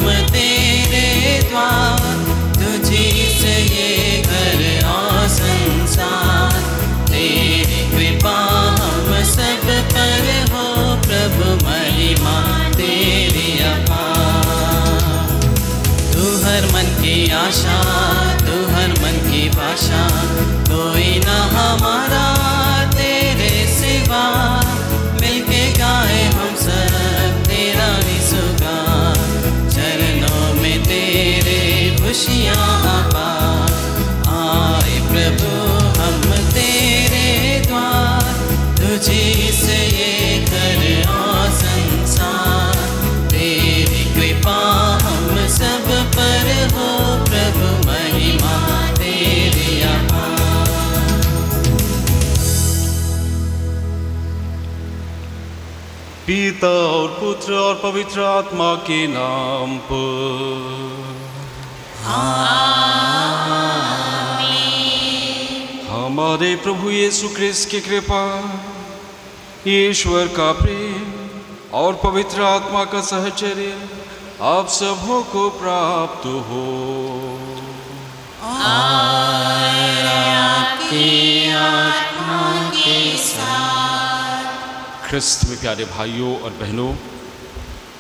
हम तेरे द्वार, तुझी से ये घर और संसार। तेरी कृपा हम सब पर हो प्रभु, महिमा तेरी अपार। तू हर मन की आशा, तू हर मन की भाषा, कोई ना हमारा तेरे सिवा। मिलके गाए हम सब तेरा निसुगान, चरणों में तेरे खुशियाँ अपार। आए प्रभु हम तेरे द्वार, तुझी से ये घर और संसार। तेरी कृपा हम सब पर हो प्रभु, महिमा तेरी अपार। पिता और पुत्र और पवित्र आत्मा के नाम पर हमारे प्रभु यीशु क्रिस्त की कृपा, ईश्वर का प्रेम और पवित्र आत्मा का सहचर्य आप सबों को प्राप्त हो। आपकी आत्मा के साथ। ख्रिस्त में प्यारे भाइयों और बहनों,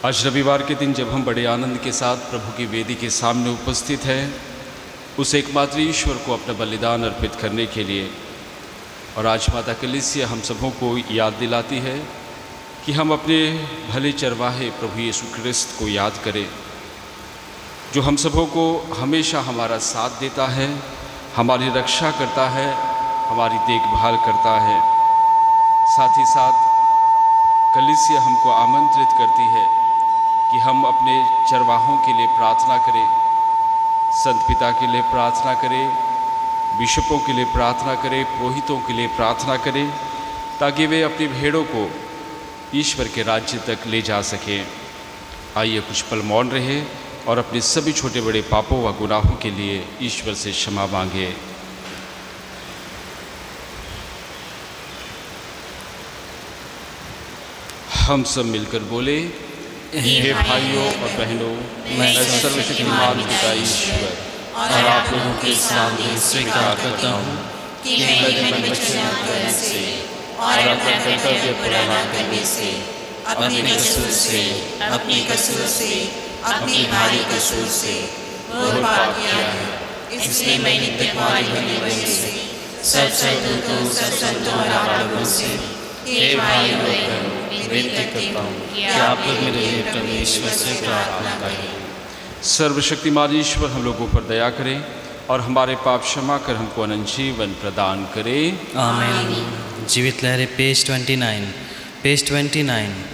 आज रविवार के दिन जब हम बड़े आनंद के साथ प्रभु की वेदी के सामने उपस्थित हैं, उस एकमात्र ईश्वर को अपना बलिदान अर्पित करने के लिए, और आज माता कलीसिया हम सबों को याद दिलाती है कि हम अपने भले चरवाहे प्रभु यीशु क्रिस्त को याद करें, जो हम सबों को हमेशा हमारा साथ देता है, हमारी रक्षा करता है, हमारी देखभाल करता है। साथ ही साथ कलीसिया हमको आमंत्रित करती है कि हम अपने चरवाहों के लिए प्रार्थना करें, संत पिता के लिए प्रार्थना करें, बिशपों के लिए प्रार्थना करें, पुरोहितों के लिए प्रार्थना करें, ताकि वे अपनी भेड़ों को ईश्वर के राज्य तक ले जा सकें। आइए कुछ पल मौन रहे और अपने सभी छोटे बड़े पापों व गुनाहों के लिए ईश्वर से क्षमा मांगे। हम सब मिलकर बोले, हे भाइयों और बहनों, मैं सर्वशक्तिमान पिता ईश्वर और आप लोगों के सामने स्वीकार करता हूँ कि मेरे मन वचन कर्म से और अपना कर्तव्य पूरा न करने से, अपने कसूर से, अपनी भारी कसूर से घोर पाप किया है। इसलिए मैं नित्य कुमारी होने वाली से सब दूतों, सब संतों और आप लोगों से, हे भाइयों और बहनों, विनती करता हूँ कि आप लोग मेरे लिए प्रभु ईश्वर से प्रार्थना करें। सर्वशक्तिमान ईश्वर हम लोगों पर दया करें और हमारे पाप क्षमा कर हमको अनंत जीवन प्रदान करे। आमीन। जीवित लहरें पेज 29, पेज 29।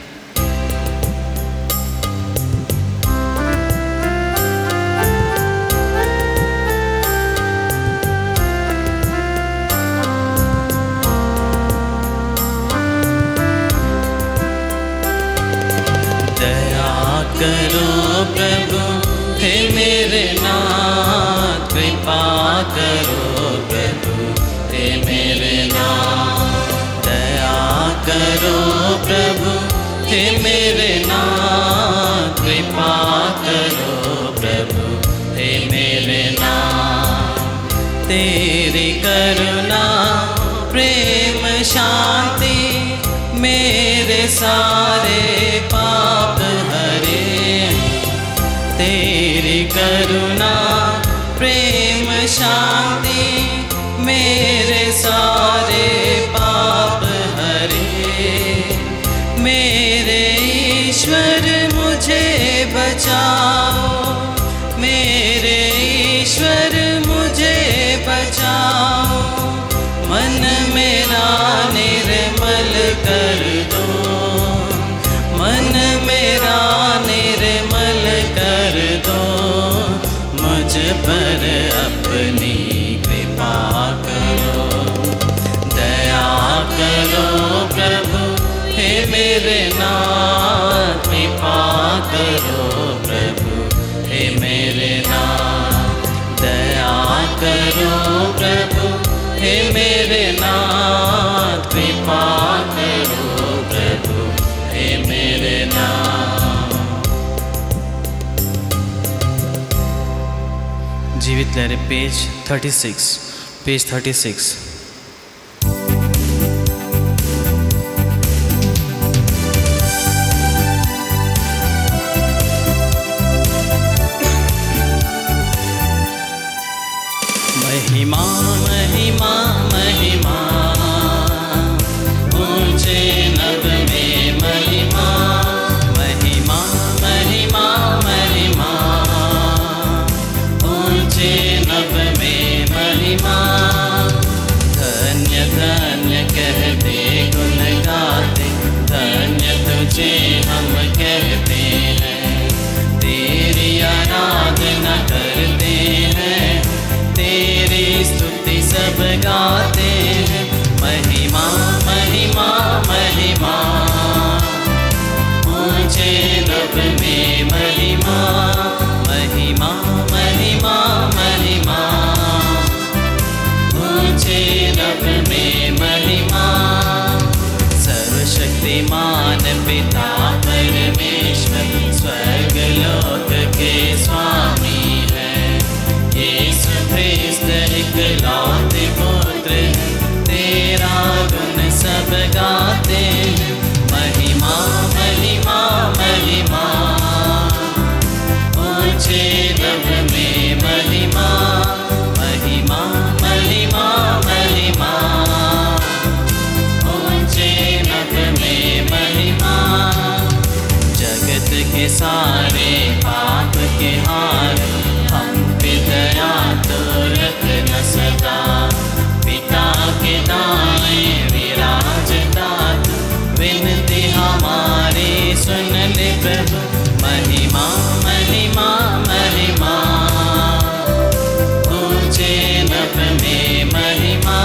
करो प्रभु हे मेरे नाथ, कृपा करो प्रभु हे मेरे नाथ। दया करो प्रभु हे मेरे नाथ, कृपा करो प्रभु हे मेरे नाथ। तेरी करुणा प्रेम शांति मेरे सारे पाप हरे। तेरी करुणा प्रेम शांति मेरे सारे पाप हरे। मेरे ईश्वर मुझे बचाओ, मेरे ईश्वर मुझे बचाओ। मन मेरा निर्मल कर दो, मन मेरा निर्मल कर दो। मुझ पर अपनी कृपा करो, दया करो प्रभु हे मेरे नाथ। कृपा करो प्रभु हे मेरे नाथ। दया करो प्रभु हे मेरे नाथ। कृपा करो प्रभु हे मेरे नाथ। जीवित लहरें पेज 36। महिमा महिमा महिमा ऊंचे नभ में महिमा, महिमा महिमा महिमा ऊंचे नभ में महिमा। धन्य धन्य कहते गुण गाते, धन्य तुझे हम कहते हैं। तेरी आराधना करते हैं, तेरी स्तुति सब गाते हैं। महिमा महिमा महिमा ऊंचे नभ में महिमा, महिमा महिमा महिमा ऊंचे नभ में महिमा। सर्वशक्तिमान पिता परमेश्वर स्वर्ग लोक के स्वामी है। यीशु ख्रिस्त इकलौते पुत्र है, तेरा गुण सब गाते हैं। महिमा महिमा महिमा ऊंचे नभ में महिमा, महिमा महिमा महिमा ऊंचे नभ में महिमा। जगत के सारे पाप के हार हम पे दया तो रखना सदा। पिता के दाएं विराजता तू, विनती हमारी सुन ले प्रभु। महिमा महिमा महिमा ऊंचे नभ में महिमा,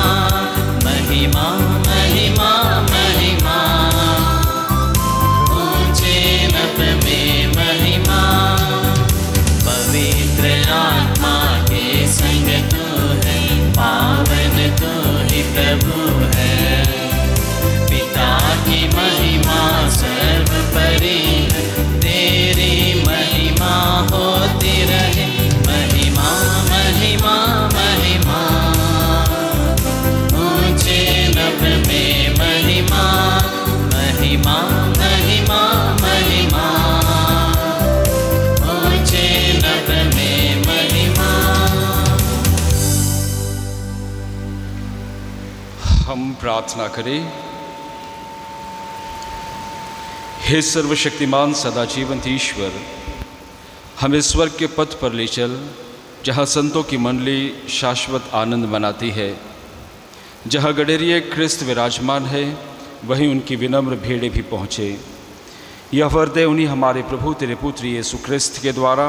महिमा महिमा महिमा ऊंचे नभ में महिमा। पवित्र आत्मा के संग तू है, पावन तू ही प्रभु है। पिता की महिमा सर्वोपरि है, तेरी महिमा होती रहे। महिमा महिमा महिमा ऊंचे नभ में महिमा, महिमा महिमा महिमा ऊंचे नभ में महिमा। हम प्रार्थना करें। हे सर्वशक्तिमान सदा जीवंत ईश्वर, हमें स्वर्ग के पथ पर ले चल, जहाँ संतों की मंडली शाश्वत आनंद मनाती है। जहाँ गडेरिये ख्रिस्त विराजमान है, वहीं उनकी विनम्र भेड़ें भी पहुँचे। यह वरद है उन्हीं हमारे प्रभु तेरे पुत्र यीशु ख्रिस्त के द्वारा,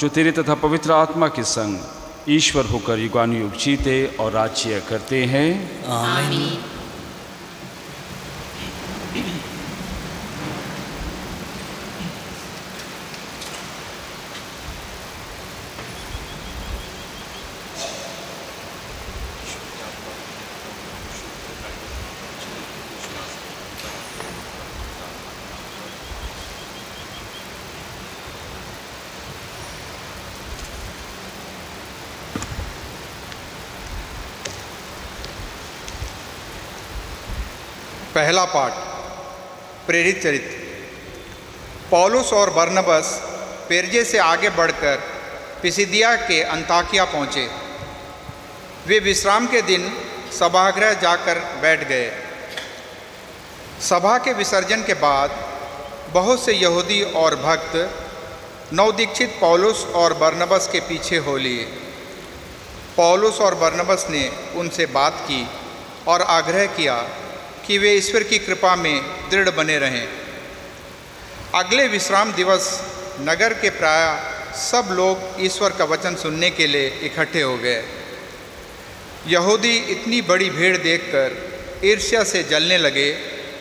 जो तेरे तथा पवित्र आत्मा के संग ईश्वर होकर युगानुयुग जीते और राज्य करते हैं। आमीन। पहला पाठ, प्रेरित चरित्र। पौलुस और बरनबस पेरजे से आगे बढ़कर पिसिदिया के अंताकिया पहुँचे। वे विश्राम के दिन सभागृह जाकर बैठ गए। सभा के विसर्जन के बाद बहुत से यहूदी और भक्त नवदीक्षित पौलुस और बरनबस के पीछे हो लिए। पौलुस और बरनबस ने उनसे बात की और आग्रह किया कि वे ईश्वर की कृपा में दृढ़ बने रहें। अगले विश्राम दिवस नगर के प्राय सब लोग ईश्वर का वचन सुनने के लिए इकट्ठे हो गए। यहूदी इतनी बड़ी भीड़ देखकर ईर्ष्या से जलने लगे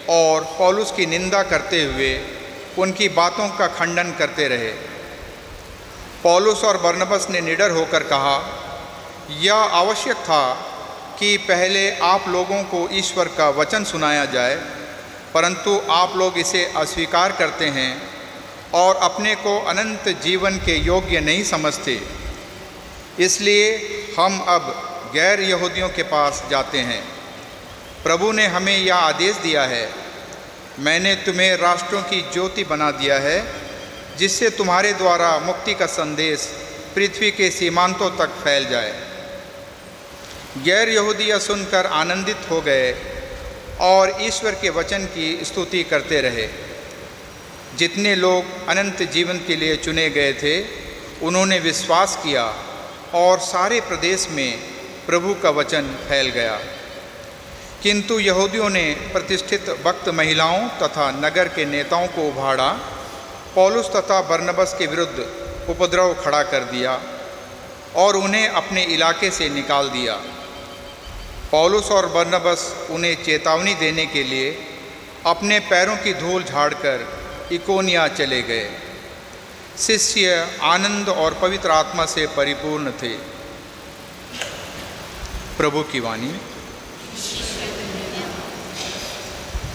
और पौलुस की निंदा करते हुए उनकी बातों का खंडन करते रहे। पौलुस और बरनबस ने निडर होकर कहा, यह आवश्यक था कि पहले आप लोगों को ईश्वर का वचन सुनाया जाए, परंतु आप लोग इसे अस्वीकार करते हैं और अपने को अनंत जीवन के योग्य नहीं समझते। इसलिए हम अब गैर यहूदियों के पास जाते हैं। प्रभु ने हमें यह आदेश दिया है, मैंने तुम्हें राष्ट्रों की ज्योति बना दिया है, जिससे तुम्हारे द्वारा मुक्ति का संदेश पृथ्वी के सीमांतों तक फैल जाए। गैर यहूदी यह सुनकर आनंदित हो गए और ईश्वर के वचन की स्तुति करते रहे। जितने लोग अनंत जीवन के लिए चुने गए थे उन्होंने विश्वास किया और सारे प्रदेश में प्रभु का वचन फैल गया। किंतु यहूदियों ने प्रतिष्ठित भक्त महिलाओं तथा नगर के नेताओं को उभाड़ा, पौलुस तथा बरनबस के विरुद्ध उपद्रव खड़ा कर दिया और उन्हें अपने इलाके से निकाल दिया। पौलुस और बरनबस उन्हें चेतावनी देने के लिए अपने पैरों की धूल झाड़कर इकोनिया चले गए। शिष्य आनंद और पवित्र आत्मा से परिपूर्ण थे। प्रभु की वाणी।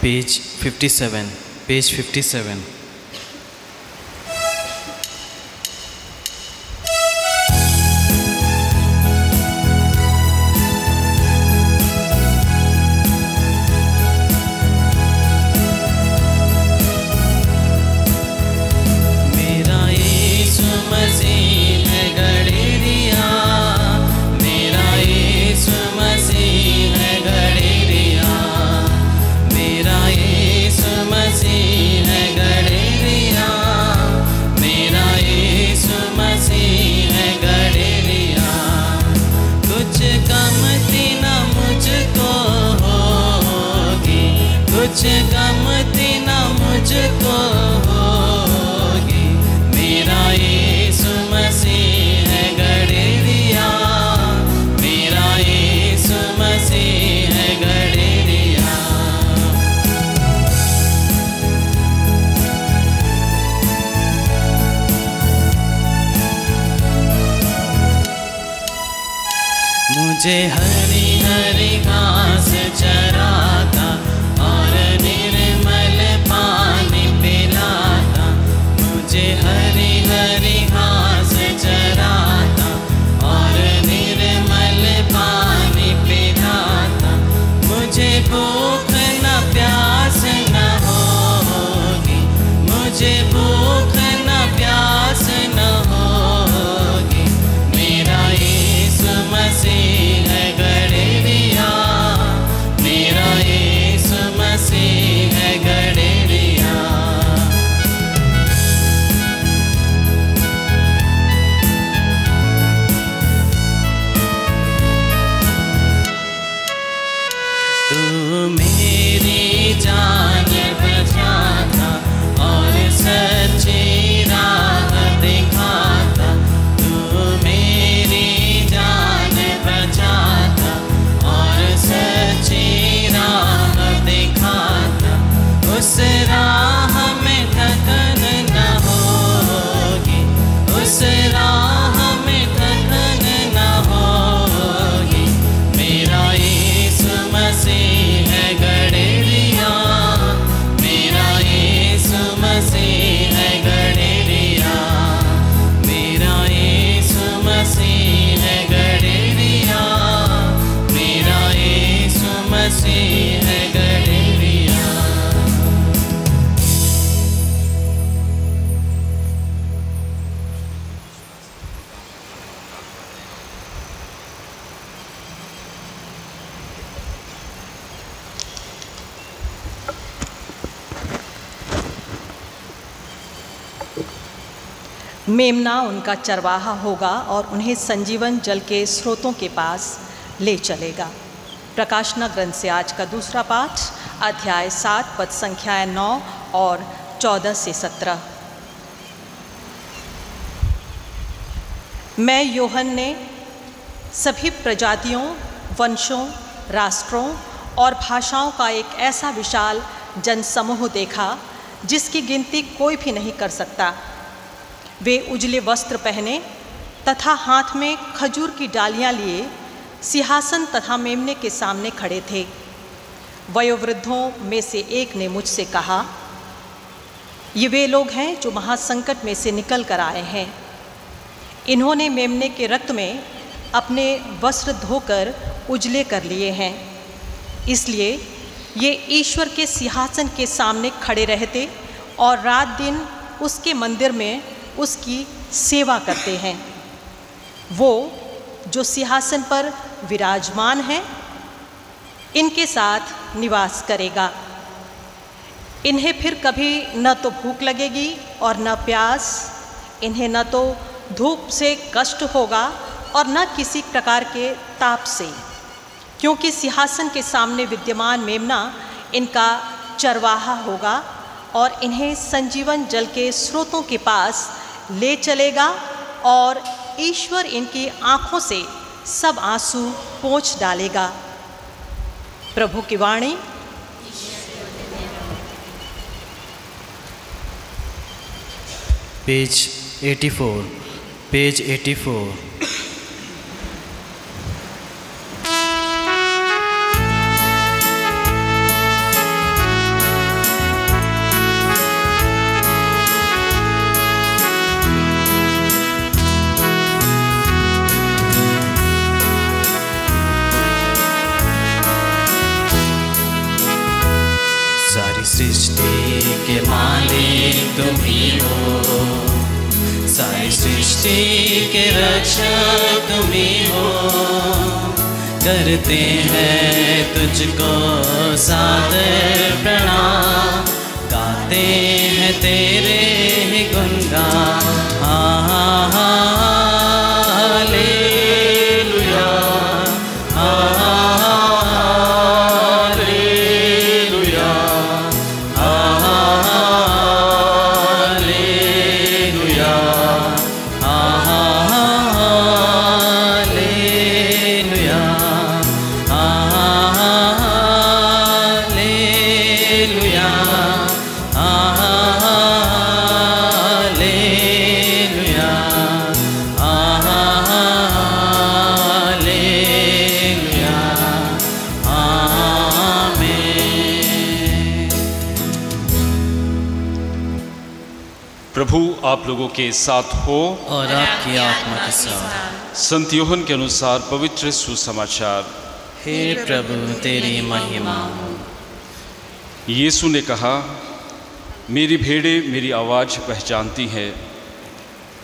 पेज 57। कुछ गमती न मुझको होगी, मेरा यीशु मसीह है गड़ेरिया, मेरा यीशु मसीह है गड़ेरिया। मुझे हरी हरी घास चराता और निर्मल पानी पिलाता, मुझे हरी हरी घास चराता और निर्मल पानी पिलाता। मुझे भूख न प्यास न होगी, मुझे भूख न प्यास न होगी, मेरा यीशु मसीह है गड़ेरिया, मेरा यीशु मसीह है गड़ेरिया। तू मेरी जान बचाता और सच्ची राह दिखाता, तू मेरी जान बचाता और सच्ची राह दिखाता। उस राह में थकन न होगी, उस राह में थकन न होगी, मेरा यीशु मसीह है गड़ेरिया, मेरा यीशु मसीह है गड़ेरिया, मेरा यीशु मसीह है गड़ेरिया, मेरा यीशु मसीह है गड़ेरिया। मेमना उनका चरवाहा होगा और उन्हें संजीवन जल के स्रोतों के पास ले चलेगा। प्रकाशना ग्रंथ से आज का दूसरा पाठ, अध्याय 7 पद संख्याएं 9 और 14 से 17। मैं यूहन्ना ने सभी प्रजातियों, वंशों, राष्ट्रों और भाषाओं का एक ऐसा विशाल जनसमूह देखा जिसकी गिनती कोई भी नहीं कर सकता। वे उजले वस्त्र पहने तथा हाथ में खजूर की डालियां लिए सिंहासन तथा मेमने के सामने खड़े थे। वयोवृद्धों में से एक ने मुझसे कहा, ये वे लोग हैं जो महासंकट में से निकल कर आए हैं। इन्होंने मेमने के रक्त में अपने वस्त्र धोकर उजले कर लिए हैं। इसलिए ये ईश्वर के सिंहासन के सामने खड़े रहते और रात दिन उसके मंदिर में उसकी सेवा करते हैं। वो जो सिंहासन पर विराजमान है इनके साथ निवास करेगा। इन्हें फिर कभी न तो भूख लगेगी और न प्यास। इन्हें न तो धूप से कष्ट होगा और न किसी प्रकार के ताप से, क्योंकि सिंहासन के सामने विद्यमान मेमना इनका चरवाहा होगा और इन्हें संजीवन जल के स्रोतों के पास ले चलेगा और ईश्वर इनकी आँखों से सब आंसू पोंछ डालेगा। प्रभु की वाणी। Page 84, page 84। सारी सृष्टि के मालिक तुम ही हो, सारी सृष्टि के रक्षक तुम ही हो। करते हैं तुझको सादर प्रणाम, गाते हैं तेरे ही गुणगान। हालेलुया, प्रभु आप लोगों के साथ हो और आपकी आत्मा के साथ। संत यूहन्ना के अनुसार पवित्र सुसमाचार। हे प्रभु तेरी महिमा हो। यीशु ने कहा, मेरी भेड़ें मेरी आवाज़ पहचानती हैं,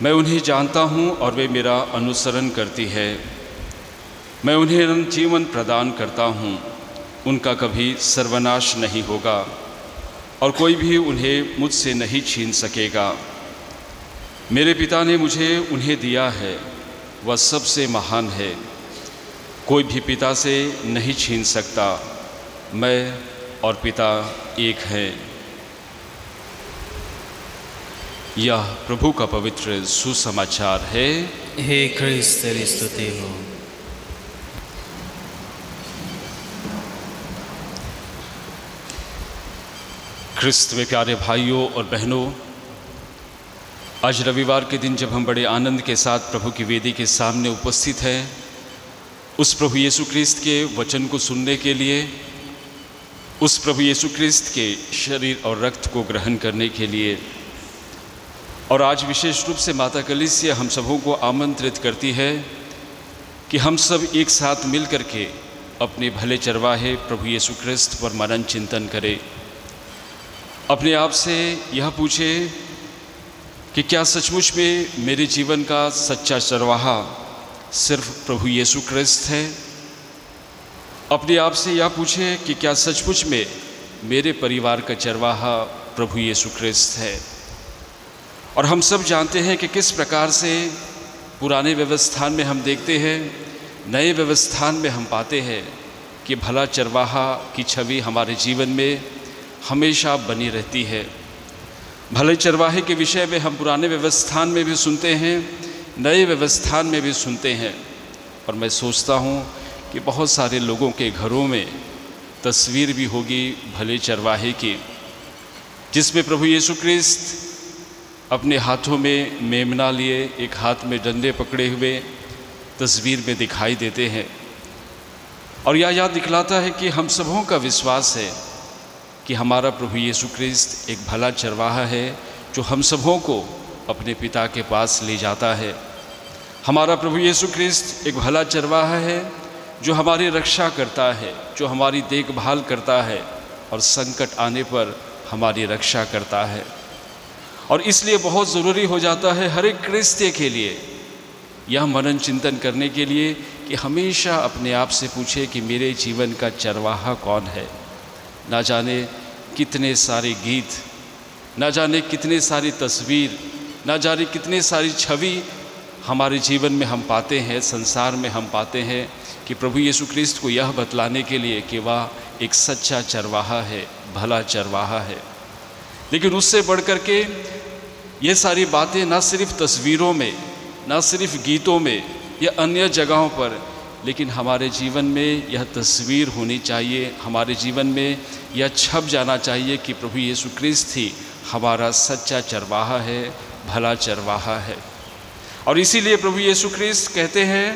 मैं उन्हें जानता हूँ और वे मेरा अनुसरण करती है। मैं उन्हें अनंत जीवन प्रदान करता हूँ, उनका कभी सर्वनाश नहीं होगा और कोई भी उन्हें मुझसे नहीं छीन सकेगा। मेरे पिता ने मुझे उन्हें दिया है, वह सबसे महान है, कोई भी पिता से नहीं छीन सकता। मैं और पिता एक हैं। यह प्रभु का पवित्र सुसमाचार है। हे क्रिस्त तेरी स्तुति हो। क्रिस्त में प्यारे भाइयों और बहनों, आज रविवार के दिन जब हम बड़े आनंद के साथ प्रभु की वेदी के सामने उपस्थित हैं, उस प्रभु यीशु क्रिस्त के वचन को सुनने के लिए, उस प्रभु यीशु क्रिस्त के शरीर और रक्त को ग्रहण करने के लिए, और आज विशेष रूप से माता कलीसिया हम सबों को आमंत्रित करती है कि हम सब एक साथ मिल करके अपने भले चरवाहे प्रभु यीशु क्रिस्त पर मनन चिंतन करें। अपने आप से यह पूछे कि क्या सचमुच में मेरे जीवन का सच्चा चरवाहा सिर्फ प्रभु यीशु क्रिस्त है। अपने आप से यह पूछे कि क्या सचमुच में मेरे परिवार का चरवाहा प्रभु यीशु क्रिस्त है। और हम सब जानते हैं कि किस प्रकार से पुराने व्यवस्थान में हम देखते हैं, नए व्यवस्थान में हम पाते हैं कि भला चरवाहा की छवि हमारे जीवन में हमेशा बनी रहती है। भले चरवाहे के विषय में हम पुराने व्यवस्थान में भी सुनते हैं, नए व्यवस्थान में भी सुनते हैं। और मैं सोचता हूँ कि बहुत सारे लोगों के घरों में तस्वीर भी होगी भले चरवाहे की, जिसमें प्रभु यीशु क्रिस्त अपने हाथों में मेमना लिए, एक हाथ में डंडे पकड़े हुए तस्वीर में दिखाई देते हैं। और यह याद दिखलाता है कि हम सबों का विश्वास है कि हमारा प्रभु यीशु क्रिस्त एक भला चरवाहा है जो हम सबों को अपने पिता के पास ले जाता है। हमारा प्रभु यीशु ख्रिस्त एक भला चरवाहा है जो हमारी रक्षा करता है, जो हमारी देखभाल करता है और संकट आने पर हमारी रक्षा करता है। और इसलिए बहुत ज़रूरी हो जाता है हर एक क्रिस्ती के लिए यह मनन चिंतन करने के लिए कि हमेशा अपने आप से पूछे कि मेरे जीवन का चरवाहा कौन है। ना जाने कितने सारे गीत, ना जाने कितने सारी तस्वीर, ना जाने कितने सारी छवि हमारे जीवन में हम पाते हैं, संसार में हम पाते हैं कि प्रभु यीशु ख्रिस्त को यह बतलाने के लिए कि वह एक सच्चा चरवाहा है, भला चरवाहा है। लेकिन उससे बढ़ कर के ये सारी बातें ना सिर्फ तस्वीरों में, ना सिर्फ गीतों में या अन्य जगहों पर, लेकिन हमारे जीवन में यह तस्वीर होनी चाहिए, हमारे जीवन में यह छप जाना चाहिए कि प्रभु यीशु ख्रिस्त ही हमारा सच्चा चरवाहा है, भला चरवाहा है। और इसीलिए प्रभु यीशु ख्रिस्त कहते हैं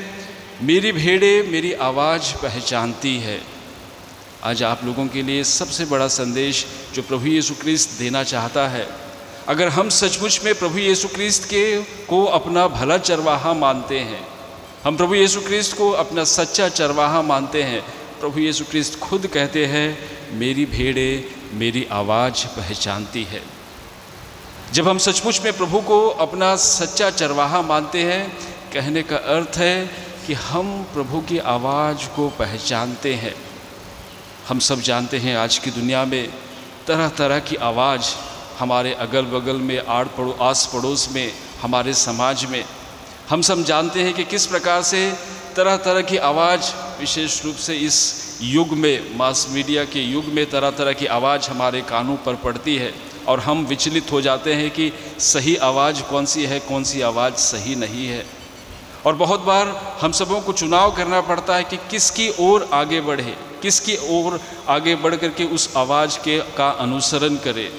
मेरी भेड़ें मेरी आवाज़ पहचानती है। आज आप लोगों के लिए सबसे बड़ा संदेश जो प्रभु यीशु ख्रिस्त देना चाहता है, अगर हम सचमुच में प्रभु यीशु ख्रिस्त को अपना भला चरवाहा मानते हैं, हम प्रभु यीशु ख्रिस्त को अपना सच्चा चरवाहा मानते हैं, प्रभु यीशु ख्रिस्त खुद कहते हैं मेरी भेड़ें मेरी आवाज़ पहचानती है। जब हम सचमुच में प्रभु को अपना सच्चा चरवाहा मानते हैं, कहने का अर्थ है कि हम प्रभु की आवाज़ को पहचानते हैं। हम सब जानते हैं आज की दुनिया में तरह तरह की आवाज़ हमारे अगल बगल में, आस पड़ोस में, हमारे समाज में हम सब जानते हैं कि किस प्रकार से तरह तरह की आवाज़, विशेष रूप से इस युग में, मास मीडिया के युग में तरह तरह की आवाज़ हमारे कानों पर पड़ती है और हम विचलित हो जाते हैं कि सही आवाज़ कौन सी है, कौन सी आवाज़ सही नहीं है। और बहुत बार हम सबों को चुनाव करना पड़ता है कि किसकी ओर आगे बढ़े, किसकी ओर आगे बढ़ करके उस आवाज़ का अनुसरण करें।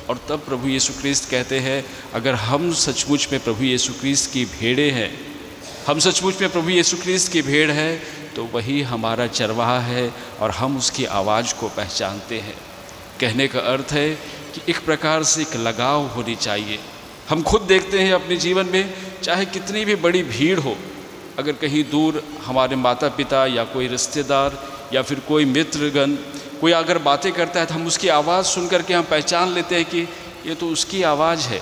और तब प्रभु यीशु ख्रिस्त कहते हैं अगर हम सचमुच में प्रभु यीशु ख्रिस्त की भेड़ें हैं, हम सचमुच में प्रभु यीशु ख्रिस्त की भेड़ है, तो वही हमारा चरवाहा है और हम उसकी आवाज़ को पहचानते हैं। कहने का अर्थ है कि एक प्रकार से एक लगाव होनी चाहिए। हम खुद देखते हैं अपने जीवन में, चाहे कितनी भी बड़ी भीड़ हो, अगर कहीं दूर हमारे माता पिता या कोई रिश्तेदार या फिर कोई मित्रगण कोई अगर बातें करता है तो हम उसकी आवाज़ सुन करके हम पहचान लेते हैं कि ये तो उसकी आवाज़ है।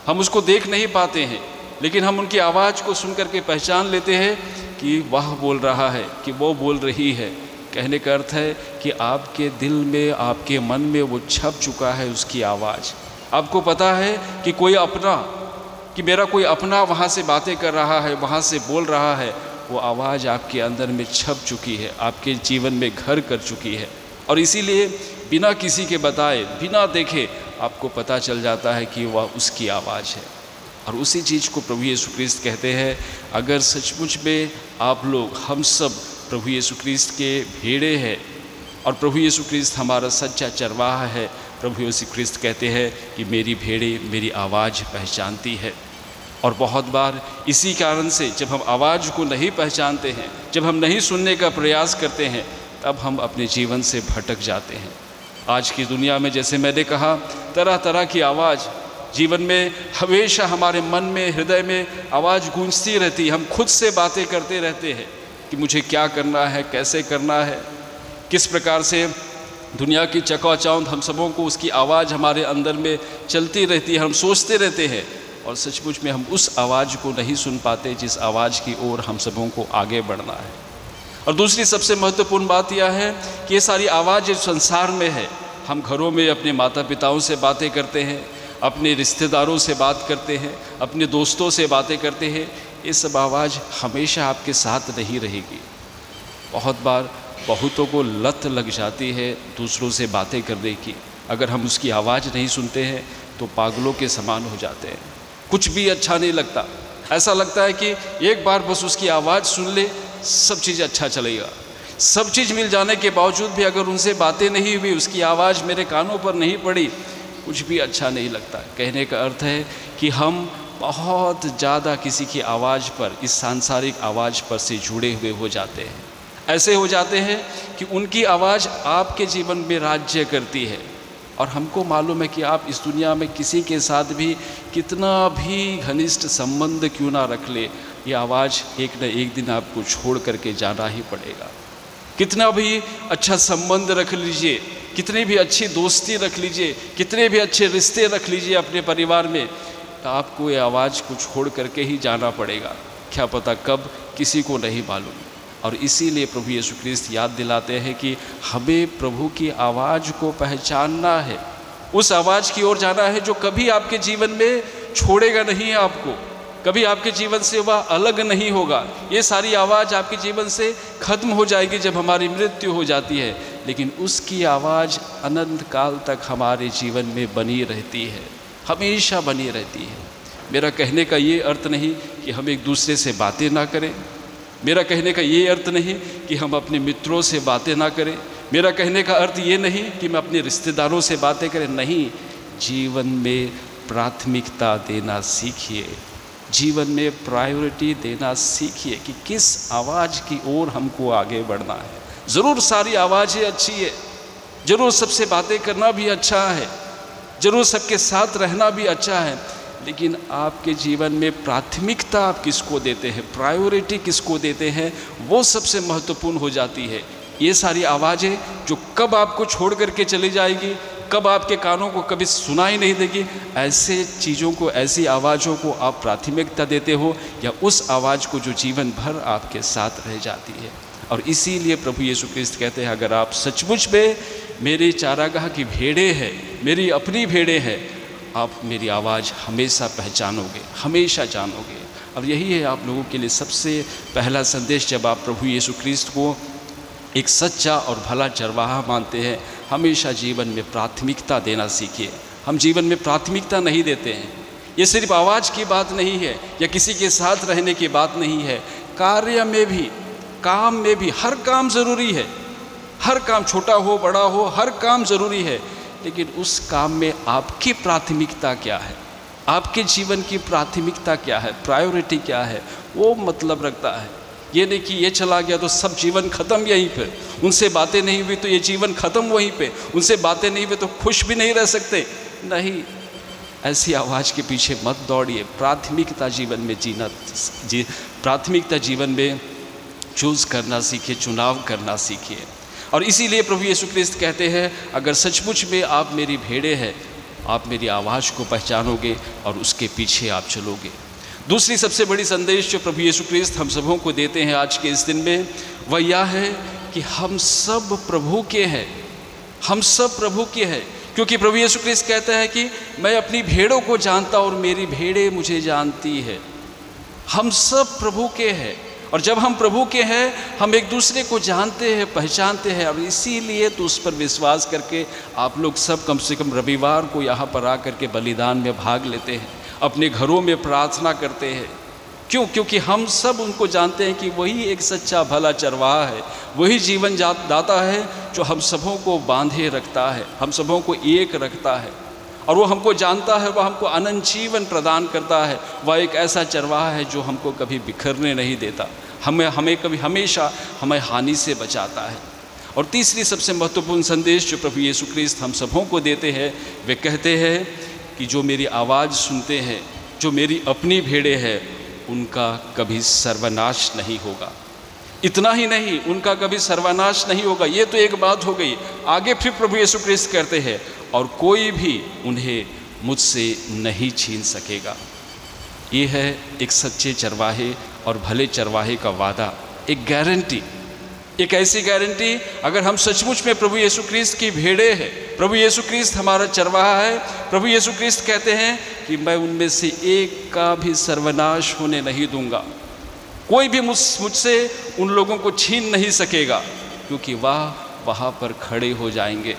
हम उसको देख नहीं पाते हैं, लेकिन हम उनकी आवाज़ को सुन करके पहचान लेते हैं कि वह बोल रहा है, कि वो बोल रही है। कहने का अर्थ है कि आपके दिल में, आपके मन में वो छप चुका है उसकी आवाज़। आपको पता है कि कोई अपना, कि मेरा कोई अपना वहाँ से बातें कर रहा है, वहाँ से बोल रहा है, वो आवाज़ आपके अंदर में छप चुकी है, आपके जीवन में घर कर चुकी है। और इसीलिए बिना किसी के बताए, बिना देखे आपको पता चल जाता है कि वह उसकी आवाज़ है। और उसी चीज़ को प्रभु यीशु ख्रिस्त कहते हैं अगर सचमुच में आप लोग, हम सब प्रभु यीशु ख्रिस्त के भेड़े हैं और प्रभु यीशु ख्रिस्त हमारा सच्चा चरवाहा है, प्रभु यीशु ख्रिस्त कहते हैं कि मेरी भेड़ें मेरी आवाज़ पहचानती है। और बहुत बार इसी कारण से जब हम आवाज़ को नहीं पहचानते हैं, जब हम नहीं सुनने का प्रयास करते हैं, तब हम अपने जीवन से भटक जाते हैं। आज की दुनिया में, जैसे मैंने कहा, तरह तरह की आवाज़ जीवन में हमेशा हमारे मन में, हृदय में आवाज़ गूंजती रहती। हम खुद से बातें करते रहते हैं कि मुझे क्या करना है, कैसे करना है, किस प्रकार से दुनिया की चकाचौंध हम सबों को उसकी आवाज़ हमारे अंदर में चलती रहती है। हम सोचते रहते हैं और सचमुच में हम उस आवाज़ को नहीं सुन पाते जिस आवाज़ की ओर हम सबों को आगे बढ़ना है। और दूसरी सबसे महत्वपूर्ण बात यह है कि ये सारी आवाज़ जो संसार में है, हम घरों में अपने माता पिताओं से बातें करते हैं, अपने रिश्तेदारों से बात करते हैं, अपने दोस्तों से बातें करते हैं, ये सब आवाज़ हमेशा आपके साथ नहीं रहेगी। बहुत बार बहुतों को लत लग जाती है दूसरों से बातें करने की। अगर हम उसकी आवाज़ नहीं सुनते हैं तो पागलों के समान हो जाते हैं, कुछ भी अच्छा नहीं लगता। ऐसा लगता है कि एक बार बस उसकी आवाज़ सुन ले, सब चीज़ अच्छा चलेगा। सब चीज़ मिल जाने के बावजूद भी अगर उनसे बातें नहीं हुई, उसकी आवाज़ मेरे कानों पर नहीं पड़ी, कुछ भी अच्छा नहीं लगता। कहने का अर्थ है कि हम बहुत ज़्यादा किसी की आवाज़ पर, इस सांसारिक आवाज़ पर से जुड़े हुए हो जाते हैं। ऐसे हो जाते हैं कि उनकी आवाज़ आपके जीवन में राज्य करती है। और हमको मालूम है कि आप इस दुनिया में किसी के साथ भी कितना भी घनिष्ठ संबंध क्यों ना रख ले, ये आवाज़ एक न एक दिन आपको छोड़ करके जाना ही पड़ेगा। कितना भी अच्छा संबंध रख लीजिए, कितनी भी अच्छी दोस्ती रख लीजिए, कितने भी अच्छे रिश्ते रख लीजिए अपने परिवार में, तो आपको ये आवाज़ को छोड़ करके ही जाना पड़ेगा। क्या पता कब, किसी को नहीं मालूम। और इसीलिए प्रभु यीशु ख्रिस्त याद दिलाते हैं कि हमें प्रभु की आवाज़ को पहचानना है, उस आवाज़ की ओर जाना है जो कभी आपके जीवन में छोड़ेगा नहीं है आपको, कभी आपके जीवन से वह अलग नहीं होगा। ये सारी आवाज़ आपके जीवन से खत्म हो जाएगी जब हमारी मृत्यु हो जाती है, लेकिन उसकी आवाज़ अनंत काल तक हमारे जीवन में बनी रहती है, हमेशा बनी रहती है। मेरा कहने का ये अर्थ नहीं कि हम एक दूसरे से बातें ना करें, मेरा कहने का ये अर्थ नहीं कि हम अपने मित्रों से बातें ना करें, मेरा कहने का अर्थ ये नहीं कि मैं अपने रिश्तेदारों से बातें करें, नहीं। जीवन में प्राथमिकता देना सीखिए, जीवन में प्रायोरिटी देना सीखिए कि किस आवाज़ की ओर हमको आगे बढ़ना है। ज़रूर सारी आवाज़ें अच्छी है, ज़रूर सबसे बातें करना भी अच्छा है, ज़रूर सबके साथ रहना भी अच्छा है, लेकिन आपके जीवन में प्राथमिकता आप किसको देते हैं, प्रायोरिटी किसको देते हैं, वो सबसे महत्वपूर्ण हो जाती है। ये सारी आवाज़ें जो कब आपको छोड़ करके चली जाएगी, कब आपके कानों को कभी सुनाई नहीं देगी, ऐसे चीज़ों को, ऐसी आवाज़ों को आप प्राथमिकता देते हो, या उस आवाज़ को जो जीवन भर आपके साथ रह जाती है। और इसीलिए प्रभु यीशु ख्रिस्त कहते हैं, अगर आप सचमुच में मेरी चारागाह की भेड़ें हैं, मेरी अपनी भेड़ें हैं, आप मेरी आवाज़ हमेशा पहचानोगे, हमेशा जानोगे। और यही है आप लोगों के लिए सबसे पहला संदेश, जब आप प्रभु यीशु ख्रिस्त को एक सच्चा और भला चरवाहा मानते हैं, हमेशा जीवन में प्राथमिकता देना सीखिए। हम जीवन में प्राथमिकता नहीं देते हैं। ये सिर्फ आवाज़ की बात नहीं है या किसी के साथ रहने की बात नहीं है, कार्य में भी, काम में भी, हर काम ज़रूरी है, हर काम छोटा हो बड़ा हो, हर काम ज़रूरी है, लेकिन उस काम में आपकी प्राथमिकता क्या है, आपके जीवन की प्राथमिकता क्या है, प्रायोरिटी क्या है, वो मतलब रखता है। ये नहीं कि ये चला गया तो सब जीवन ख़त्म यहीं पे, उनसे बातें नहीं हुई तो ये जीवन ख़त्म वहीं पे, उनसे बातें नहीं हुई तो खुश भी नहीं रह सकते। नहीं, ऐसी आवाज़ के पीछे मत दौड़िए। प्राथमिकता जीवन में जीना, प्राथमिकता जीवन में चूज़ करना सीखिए, चुनाव करना सीखिए। और इसीलिए प्रभु यीशु ख्रिस्त कहते हैं, अगर सचमुच में आप मेरी भेड़ें हैं, आप मेरी आवाज़ को पहचानोगे और उसके पीछे आप चलोगे। दूसरी सबसे बड़ी संदेश जो प्रभु यीशु ख्रिस्त हम सबों को देते हैं आज के इस दिन में, वह यह है कि हम सब प्रभु के हैं, हम सब प्रभु के हैं। क्योंकि प्रभु यीशु ख्रिस्त कहता है कि मैं अपनी भेड़ों को जानता और मेरी भेड़ें मुझे जानती है। हम सब प्रभु के हैं, और जब हम प्रभु के हैं, हम एक दूसरे को जानते हैं, पहचानते हैं। और इसीलिए तो उस पर विश्वास करके आप लोग सब कम से कम रविवार को यहाँ पर आ करके बलिदान में भाग लेते हैं, अपने घरों में प्रार्थना करते हैं। क्यों? क्योंकि हम सब उनको जानते हैं कि वही एक सच्चा भला चरवाहा है, वही जीवन दाता है जो हम सबों को बांधे रखता है, हम सबों को एक रखता है। और वो हमको जानता है, वह हमको अनंत जीवन प्रदान करता है। वह एक ऐसा चरवाहा है जो हमको कभी बिखरने नहीं देता, हमें कभी हमेशा हमें हानि से बचाता है। और तीसरी सबसे महत्वपूर्ण संदेश जो प्रभु यीशु ख्रिस्त हम सबों को देते हैं, वे कहते हैं कि जो मेरी आवाज़ सुनते हैं, जो मेरी अपनी भेड़ें हैं, उनका कभी सर्वनाश नहीं होगा। इतना ही नहीं, उनका कभी सर्वनाश नहीं होगा। ये तो एक बात हो गई। आगे फिर प्रभु यीशु ख्रिस्त कहते हैं, और कोई भी उन्हें मुझसे नहीं छीन सकेगा। ये है एक सच्चे चरवाहे और भले चरवाहे का वादा, एक गारंटी, एक ऐसी गारंटी। अगर हम सचमुच में प्रभु यीशु ख्रिस्त की भेड़ें हैं, प्रभु यीशु ख्रिस्त हमारा चरवाहा है, प्रभु यीशु ख्रिस्त कहते हैं कि मैं उनमें से एक का भी सर्वनाश होने नहीं दूंगा। कोई भी मुझसे उन लोगों को छीन नहीं सकेगा, क्योंकि वहाँ पर खड़े हो जाएंगे,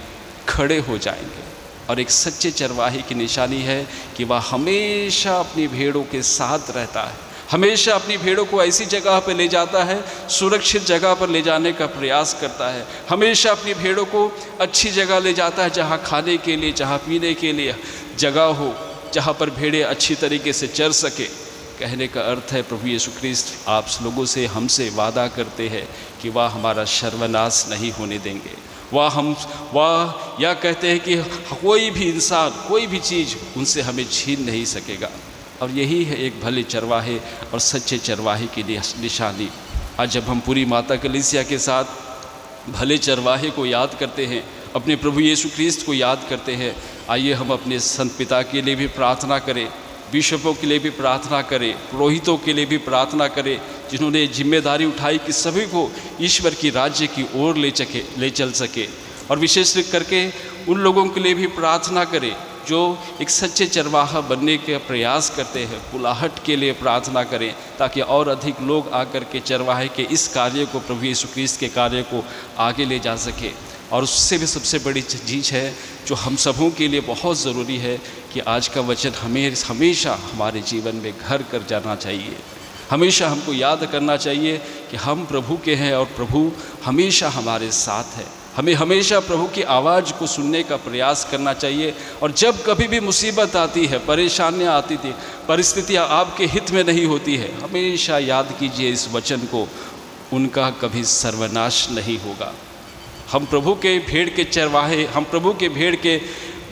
खड़े हो जाएंगे। और एक सच्चे चरवाहे की निशानी है कि वह हमेशा अपनी भेड़ों के साथ रहता है, हमेशा अपनी भेड़ों को ऐसी जगह पर ले जाता है, सुरक्षित जगह पर ले जाने का प्रयास करता है। हमेशा अपनी भेड़ों को अच्छी जगह ले जाता है, जहाँ खाने के लिए, जहाँ पीने के लिए जगह हो, जहाँ पर भेड़ें अच्छी तरीके से चर सके। कहने का अर्थ है प्रभु यीशु ख्रिस्त आप लोगों से, हमसे वादा करते हैं कि वह हमारा सर्वनाश नहीं होने देंगे, वह यह कहते हैं कि कोई भी इंसान, कोई भी चीज़ उनसे हमें छीन नहीं सकेगा। और यही है एक भले चरवाहे और सच्चे चरवाहे की निशानी। आज जब हम पूरी माता कलीसिया के साथ भले चरवाहे को याद करते हैं, अपने प्रभु यीशु ख्रीस्त को याद करते हैं, आइए हम अपने संत पिता के लिए भी प्रार्थना करें, बिशपों के लिए भी प्रार्थना करें, पुरोहितों के लिए भी प्रार्थना करें, जिन्होंने जिम्मेदारी उठाई कि सभी को ईश्वर की राज्य की ओर ले चल सके। और विशेष करके उन लोगों के लिए भी प्रार्थना करें जो एक सच्चे चरवाहा बनने के प्रयास करते हैं। बुलाहट के लिए प्रार्थना करें ताकि और अधिक लोग आकर के चरवाहे के इस कार्य को, प्रभु यीशु ख्रीस्त के कार्य को आगे ले जा सके। और उससे भी सबसे बड़ी चीज़ है जो हम सबों के लिए बहुत ज़रूरी है कि आज का वचन हमेशा हमारे जीवन में घर कर जाना चाहिए। हमेशा हमको याद करना चाहिए कि हम प्रभु के हैं और प्रभु हमेशा हमारे साथ है। हमें हमेशा प्रभु की आवाज़ को सुनने का प्रयास करना चाहिए। और जब कभी भी मुसीबत आती है, परेशानियाँ आती थी, परिस्थितियाँ आपके हित में नहीं होती है, हमेशा याद कीजिए इस वचन को, उनका कभी सर्वनाश नहीं होगा। हम प्रभु के भेड़ के चरवाहे, हम प्रभु के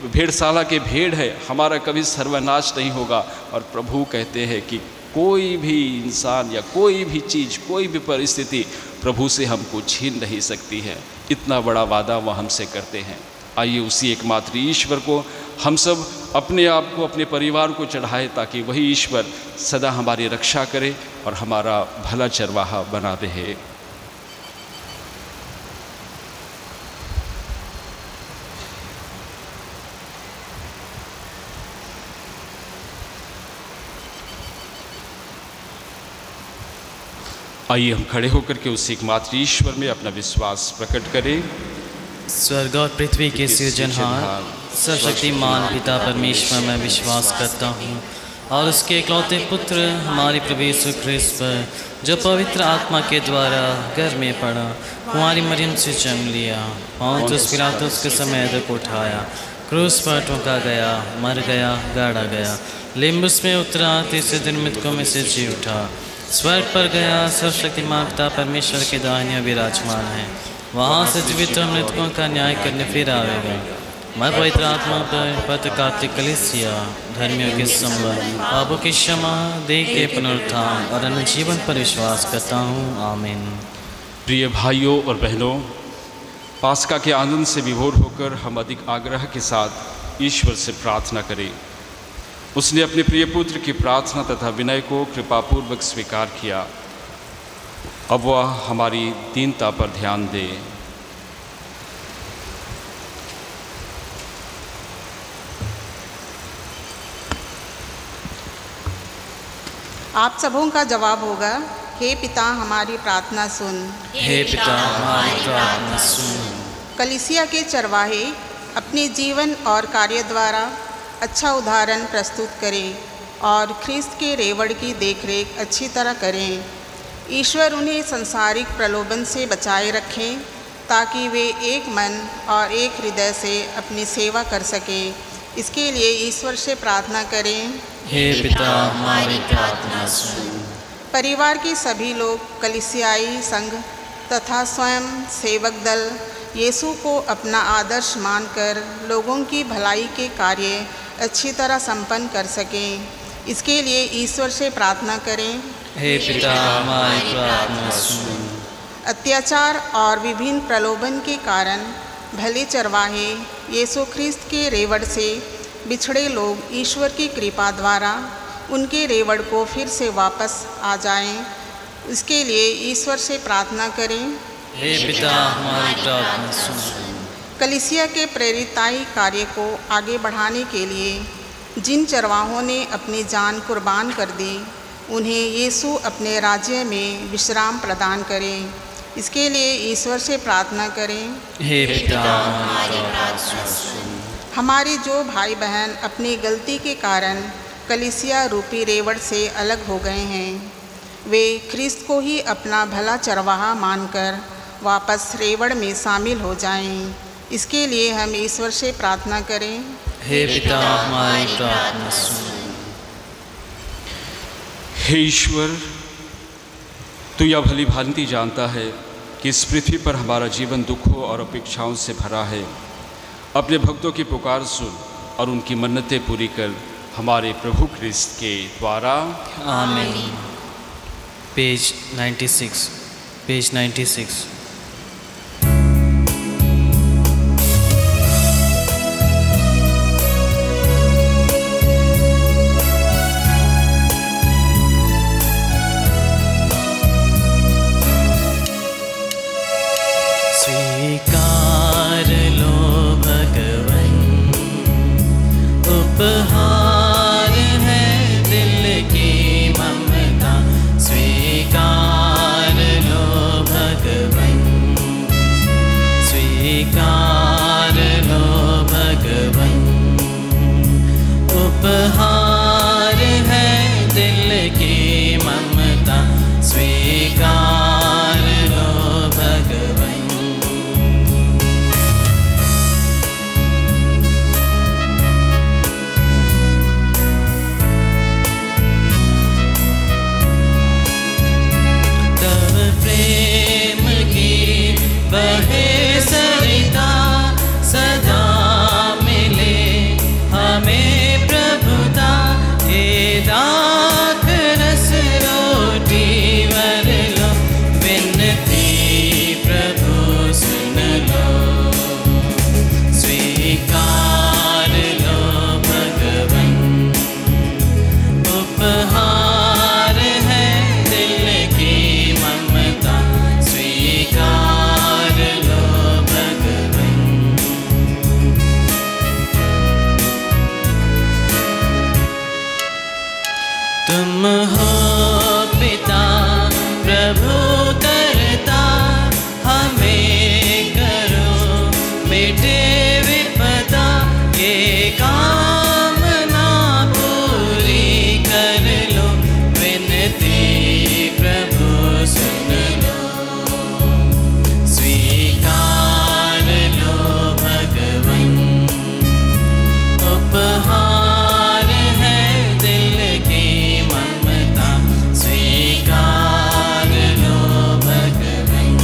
भेड़शाला के भेड़ है, हमारा कभी सर्वनाश नहीं होगा। और प्रभु कहते हैं कि कोई भी इंसान या कोई भी चीज़, कोई भी परिस्थिति प्रभु से हमको छीन नहीं सकती है। इतना बड़ा वादा वह हमसे करते हैं। आइए उसी एकमात्र ईश्वर को हम सब अपने आप को, अपने परिवार को चढ़ाए ताकि वही ईश्वर सदा हमारी रक्षा करे और हमारा भला चरवाहा बना रहे। आइए हम खड़े होकर के उस एकमात्र ईश्वर में अपना विश्वास प्रकट करें। स्वर्ग और पृथ्वी के सृजनहार सर्वशक्तिमान पिता परमेश्वर में विश्वास करता हूँ और उसके इकलौते पुत्र हमारे प्रभु यीशु ख्रीस्त पर, जो पवित्र आत्मा के द्वारा गर्भ में पड़ा, कुंवारी मरियम से जन्म लिया, पौंतियुस पिलातुस के समय तक उठाया, क्रूस पर ठोका गया, मर गया, गाड़ा गया, लिम्बुस में उतरा, तीसरे दिन मृतकों में से जी उठा, स्वर्ग पर गया, सर्वशक्तिमान पिता परमेश्वर के दाहिने विराजमान है, वहाँ से जीवित और मृतकों का न्याय करने फिर आवेगा। मैं पवित्र आत्मा पर पवित्र कार्तिक कलीसिया, धर्मियों के संबंध, पापों की क्षमा, देह के पुनरुत्थान और अनंत जीवन पर विश्वास करता हूँ। आमीन। प्रिय भाइयों और बहनों, पास्का के आनंद से विभोर होकर हम अधिक आग्रह के साथ ईश्वर से प्रार्थना करें। उसने अपने प्रिय पुत्र की प्रार्थना तथा विनय को कृपापूर्वक स्वीकार किया। अब वह हमारी दीनता पर ध्यान दे। आप सबों का जवाब होगा, हे पिता हमारी प्रार्थना सुन। हे पिता हमारी प्रार्थना सुन। कलीसिया के चरवाहे अपने जीवन और कार्य द्वारा अच्छा उदाहरण प्रस्तुत करें और ख्रीस्त के रेवड़ की देखरेख अच्छी तरह करें। ईश्वर उन्हें सांसारिक प्रलोभन से बचाए रखें ताकि वे एक मन और एक हृदय से अपनी सेवा कर सकें। इसके लिए ईश्वर से प्रार्थना करें, हे पिता हमारी प्रार्थना सुन। परिवार के सभी लोग, कलीसियाई संघ तथा स्वयं सेवक दल यीशु को अपना आदर्श मानकर लोगों की भलाई के कार्य अच्छी तरह संपन्न कर सकें। इसके लिए ईश्वर से प्रार्थना करें, हे पिता हमारी प्रार्थना सुन। अत्याचार और विभिन्न प्रलोभन के कारण भले चरवाहे यीशु ख्रीस्त के रेवड़ से बिछड़े लोग ईश्वर की कृपा द्वारा उनके रेवड़ को फिर से वापस आ जाएं। इसके लिए ईश्वर से प्रार्थना करें, हे पिता हमारी प्रार्थना सुन। कलीसिया के प्रेरिताई कार्य को आगे बढ़ाने के लिए जिन चरवाहों ने अपनी जान कुर्बान कर दी, उन्हें यीशु अपने राज्य में विश्राम प्रदान करें। इसके लिए ईश्वर से प्रार्थना करें, हे पिता हमारी प्रार्थना सुन। हमारे जो भाई बहन अपनी गलती के कारण कलीसिया रूपी रेवड़ से अलग हो गए हैं, वे ख्रीस्त को ही अपना भला चरवाहा मानकर वापस रेवड़ में शामिल हो जाएं। इसके लिए हम ईश्वर से प्रार्थना करें, हे पिता हमारी प्रार्थना सुन। हे ईश्वर, तू यह भली भांति जानता है कि इस पृथ्वी पर हमारा जीवन दुखों और अपेक्षाओं से भरा है, अपने भक्तों की पुकार सुन और उनकी मन्नतें पूरी कर हमारे प्रभु क्रिस्त के द्वारा। आमीन। Page 96, page 96। स्वीकार लो भगवन, उपहार है दिल की ममता। स्वीकार लो भगवन, स्वीकार लो भगवन, उपहार है दिल की ममता। स्वीकार लो भगवन। बहे सरिता सदा मिले हमें प्रभुता। हे दाख रस रोटी वर लो, विनती प्रभु सुन लो। स्वीकार लो भगवन, उपहार है दिल की ममता। स्वीकार लो भगवन। तुम हो पिता प्रभु करता, हमें करो मिटे विपदा। ये कामना पूरी कर लो, विनती प्रभु सुन लो। स्वीकार लो भगवन, उपहार है दिल की ममता। स्वीकार लो भगवन।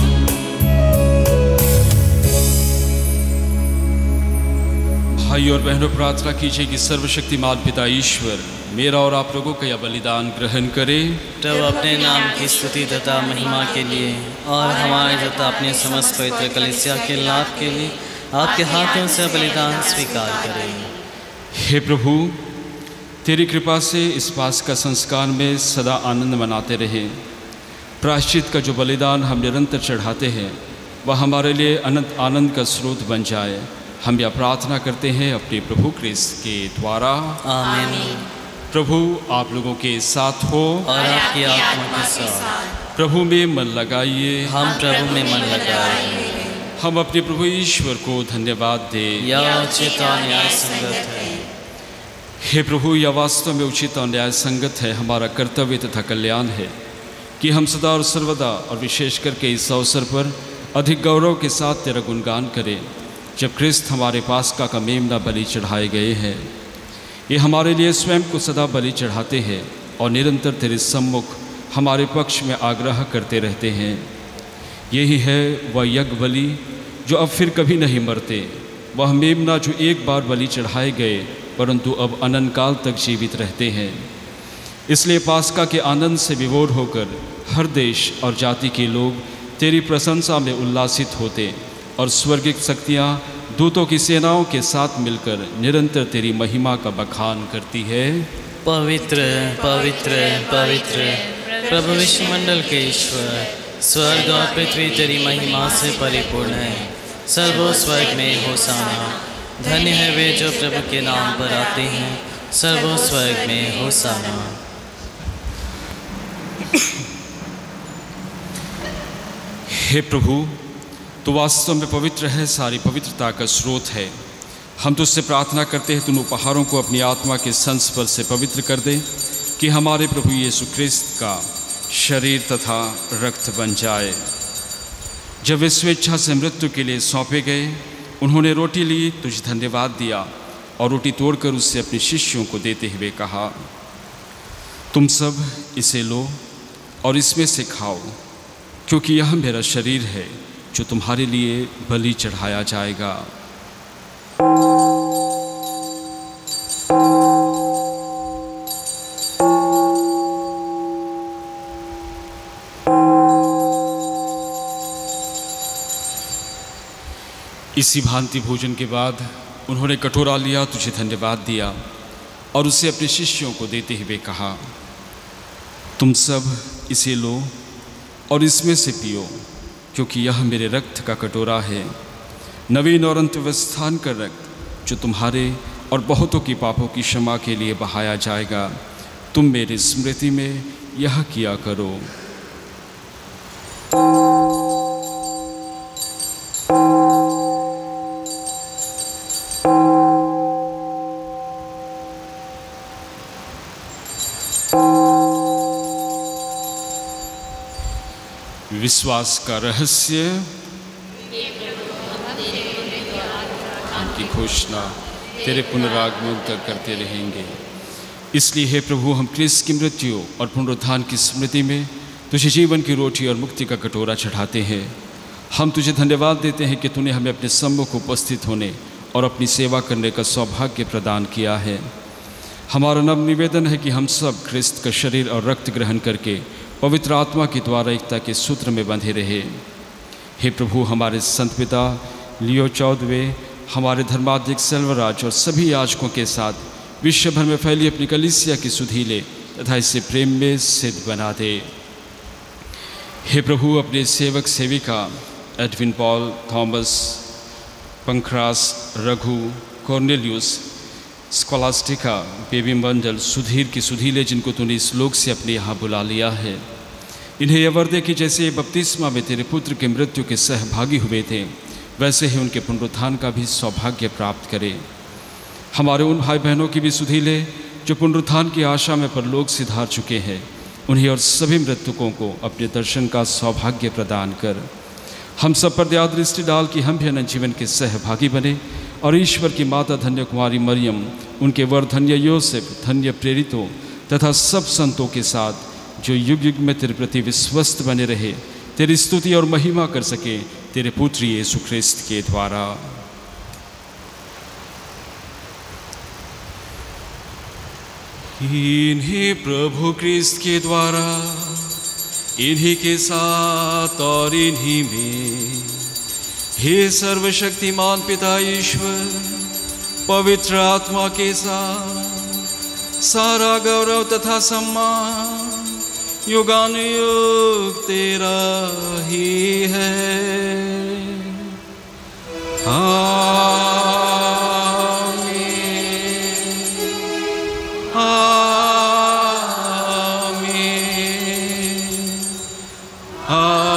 भाई और बहनों, प्रार्थना कीजिए कि सर्वशक्तिमान पिता ईश्वर मेरा और आप लोगों का यह बलिदान ग्रहण करे। प्रभु अपने नाम की स्तुति तथा महिमा के लिए और हमारे तथा अपने समस्त पवित्र कलीसिया के लाभ के लिए आपके हाथों से बलिदान स्वीकार करें। हे प्रभु, तेरी कृपा से इस पास का संस्कार में सदा आनंद मनाते रहे। प्रायश्चित का जो बलिदान हम निरंतर चढ़ाते हैं वह हमारे लिए अनंत आनंद का स्रोत बन जाए। हम यह प्रार्थना करते हैं अपने प्रभु क्रिस्त के द्वारा। आमीन। प्रभु आप लोगों के साथ हो और आपकी आत्मा के साथ। प्रभु में मन लगाइए। हम प्रभु में मन लगाए। हम अपने प्रभु ईश्वर को धन्यवाद दें। यह उचित और न्याय संगत है। हे प्रभु, यह वास्तव में उचित और न्याय संगत है, हमारा कर्तव्य तथा कल्याण है कि हम सदा और सर्वदा और विशेष करके इस अवसर पर अधिक गौरव के साथ तेरा गुणगान करें जब क्रिस्त हमारे पास्का का मेमना बलि चढ़ाए गए हैं। ये हमारे लिए स्वयं को सदा बलि चढ़ाते हैं और निरंतर तेरे सम्मुख हमारे पक्ष में आग्रह करते रहते हैं। यही है वह यज्ञ बलि जो अब फिर कभी नहीं मरते, वह मेमना जो एक बार बलि चढ़ाए गए परंतु अब अनंत काल तक जीवित रहते हैं। इसलिए पास्का के आनंद से विभोर होकर हर देश और जाति के लोग तेरी प्रशंसा में उल्लासित होते और स्वर्गिक शक्तियाँ दूतों की सेनाओं के साथ मिलकर निरंतर तेरी महिमा का बखान करती है। पवित्र पवित्र पवित्र प्रभु विश्वमंडल के ईश्वर, स्वर्ग और पृथ्वी तेरी महिमा से परिपूर्ण है। सर्वो स्वर्ग में होसाना। धन्य है वे जो प्रभु के नाम पर आते हैं। सर्वो स्वर्ग में होसाना। हे प्रभु, तो वास्तव में पवित्र है, सारी पवित्रता का स्रोत है। हम तुझसे प्रार्थना करते हैं तुम उपहारों को अपनी आत्मा के संस्पर्श से पवित्र कर दे कि हमारे प्रभु यीशु क्रिस्त का शरीर तथा रक्त बन जाए। जब वे स्वेच्छा से मृत्यु के लिए सौंपे गए, उन्होंने रोटी ली, तुझ धन्यवाद दिया और रोटी तोड़कर उससे अपने शिष्यों को देते हुए कहा, तुम सब इसे लो और इसमें से खाओ, क्योंकि यह मेरा शरीर है जो तुम्हारे लिए बलि चढ़ाया जाएगा। इसी भांति भोजन के बाद उन्होंने कटोरा लिया, तुझे धन्यवाद दिया और उसे अपने शिष्यों को देते हुए कहा, तुम सब इसे लो और इसमें से पियो, क्योंकि यह मेरे रक्त का कटोरा है, नवीन और अंतवस्थान का रक्त जो तुम्हारे और बहुतों की पापों की क्षमा के लिए बहाया जाएगा। तुम मेरी स्मृति में यह किया करो। विश्वास का रहस्य, उनकी घोषणा तेरे पुनरागमन तक करते रहेंगे। इसलिए हे प्रभु, हम क्रिस्त की मृत्यु और पुनरुत्थान की स्मृति में तुझे जीवन की रोटी और मुक्ति का कटोरा चढ़ाते हैं। हम तुझे धन्यवाद देते हैं कि तूने हमें अपने सम्मुख उपस्थित होने और अपनी सेवा करने का सौभाग्य प्रदान किया है। हमारा नव निवेदन है कि हम सब क्रिस्त का शरीर और रक्त ग्रहण करके पवित्र आत्मा के द्वारा एकता के सूत्र में बंधे रहे। हे प्रभु, हमारे संत पिता लियो 14वें, हमारे धर्माध्यक्ष सेल्वराज और सभी याजकों के साथ विश्व भर में फैली अपनी कलीसिया की सुधि ले तथा इसे प्रेम में सिद्ध बना दे। हे प्रभु, अपने सेवक सेविका एडविन पॉल, थॉमस, पंखरास, Raghu, Cornelius, Scholastica, Baby Mandal, Sudhir की सुधीले जिनको तूने इस लोक से अपने यहाँ बुला लिया है, इन्हें यह वर दे कि जैसे ये बपतिस्मा में तेरे पुत्र के मृत्यु के सहभागी हुए थे, वैसे ही उनके पुनरुत्थान का भी सौभाग्य प्राप्त करे। हमारे उन भाई बहनों की भी सुधीले जो पुनरुत्थान की आशा में परलोक सिधार चुके हैं, उन्हें और सभी मृतकों को अपने दर्शन का सौभाग्य प्रदान कर। हम सब पर दया दृष्टि डाल कि हम भी अनंत जीवन के सहभागी बने और ईश्वर की माता धन्य कुमारी मरियम, उनके वर धन्य योसेफ, धन्य प्रेरितों तथा सब संतों के साथ जो युग युग में तेरे प्रति विश्वस्त बने रहे, तेरी स्तुति और महिमा कर सके तेरे पुत्र यीशु ख्रिस्त के द्वारा। इन्हीं प्रभु ख्रिस्त के द्वारा, इन्हीं के साथ और इन्हीं में, हे सर्वशक्तिमान पिता ईश्वर, पवित्र आत्मा के साथ सारा गौरव तथा सम्मान युगानुयुग तेरा ही है। आमीन, आमीन, आमीन।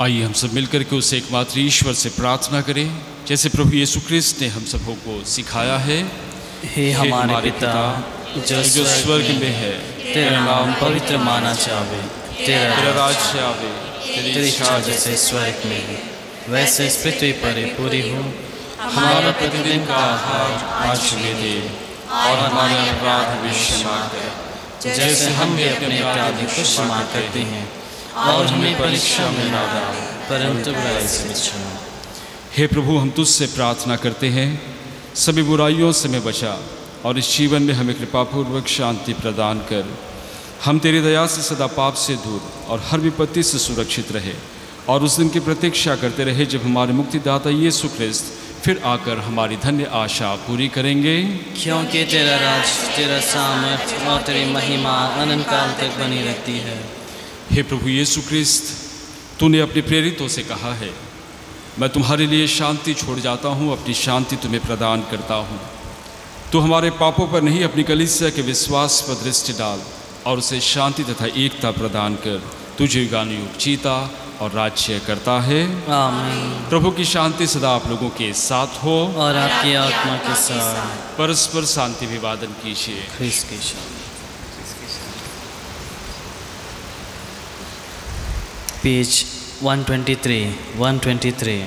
आइए हम सब मिलकर के उस एकमात्र ईश्वर से प्रार्थना करें, जैसे प्रभु यीशु ख्रिस्त ने हम सबों को सिखाया है। हे हमारे पिता जो स्वर्ग में है, तेरा नाम पवित्र माना जावे, तेरा राज्य आवे, तेरी इच्छा जैसे स्वर्ग में वैसे इस पृथ्वी पर पूरी हो। हमारा प्रतिदिन का आहार आज हमें दे और हमारे अपराध भी क्षमा कर, जैसे हम भी अपने अपराधी को क्षमा करते हैं, और हमें परीक्षा में ना डाल, परंतु बुराई से बचाओ। हे प्रभु, हम तुझसे प्रार्थना करते हैं, सभी बुराइयों से हमें बचा और इस जीवन में हमें कृपापूर्वक शांति प्रदान कर। हम तेरी दया से सदा पाप से दूर और हर विपत्ति से सुरक्षित रहे और उस दिन की प्रतीक्षा करते रहे जब हमारे मुक्तिदाता यीशु ख्रिस्त फिर आकर हमारी धन्य आशा पूरी करेंगे। क्योंकि तेरा राज, तेरा सामर्थ और तेरी महिमा अनंत काल तक बनी रहती है। हे प्रभु यीशु ख्रिस्त, तूने अपने प्रेरितों से कहा है, मैं तुम्हारे लिए शांति छोड़ जाता हूँ, अपनी शांति तुम्हें प्रदान करता हूँ। तू हमारे पापों पर नहीं, अपनी कलीसिया के विश्वास पर दृष्टि डाल और उसे शांति तथा एकता प्रदान कर। तुझे युगानुयुग जीता और राज्य करता है। आमीन। प्रभु की शांति सदा आप लोगों के साथ हो और आपकी आत्मा के साथ। परस्पर शांति विवादन कीजिए। ख्रिस्त की शांति। पेज 123, 123।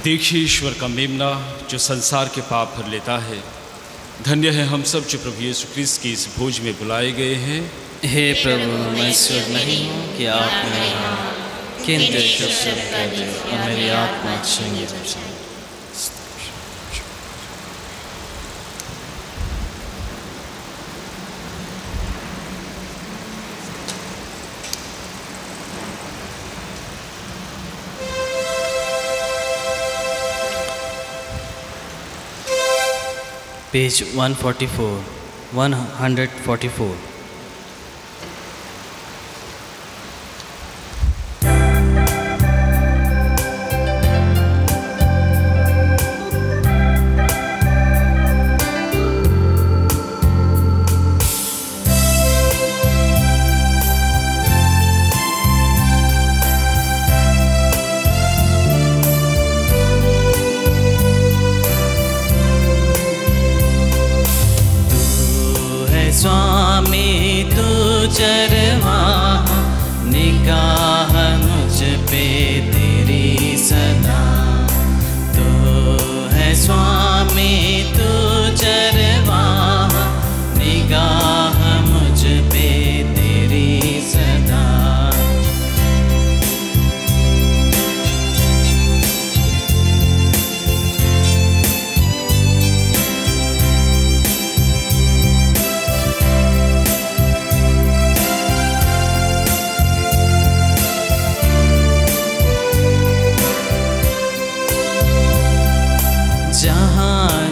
देखिए ईश्वर का मेमना जो संसार के पाप भर लेता है। धन्य है हम सब जो प्रभु यीशु ख्रिस्त की इस भोज में बुलाए गए हैं। हे प्रभु, मैं ईश्वर नहीं हूँ कि आप मेरे हो, किंतु एक शब्द कह दो और मेरी आत्मा संगीत हो जाए। पेज 144। स्वामी तू चरवाहा, निगाह मुझ पे तेरी सदा। तू है स्वामी तू चरवाहा, निगाह मुझ पे तेरी सदा।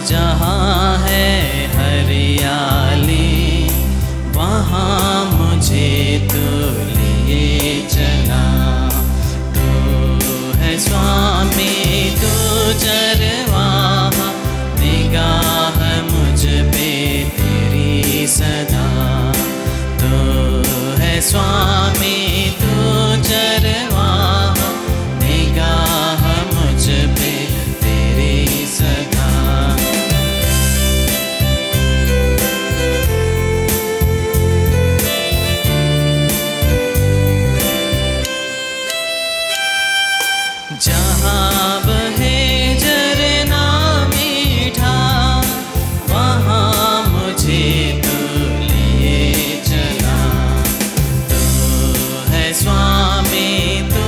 जहाँ है हरियाली, वहाँ मुझे तू लिए चला। तू है स्वामी तू चरवाहा, निगाह मुझ पे तेरी सदा। तू है स्वामी तू चरवाहा, निगाह मुझ पे तेरी सदा। जहाँ बहे झरना मीठा, वहाँ मुझे तू लिए चला। तू है स्वामी तू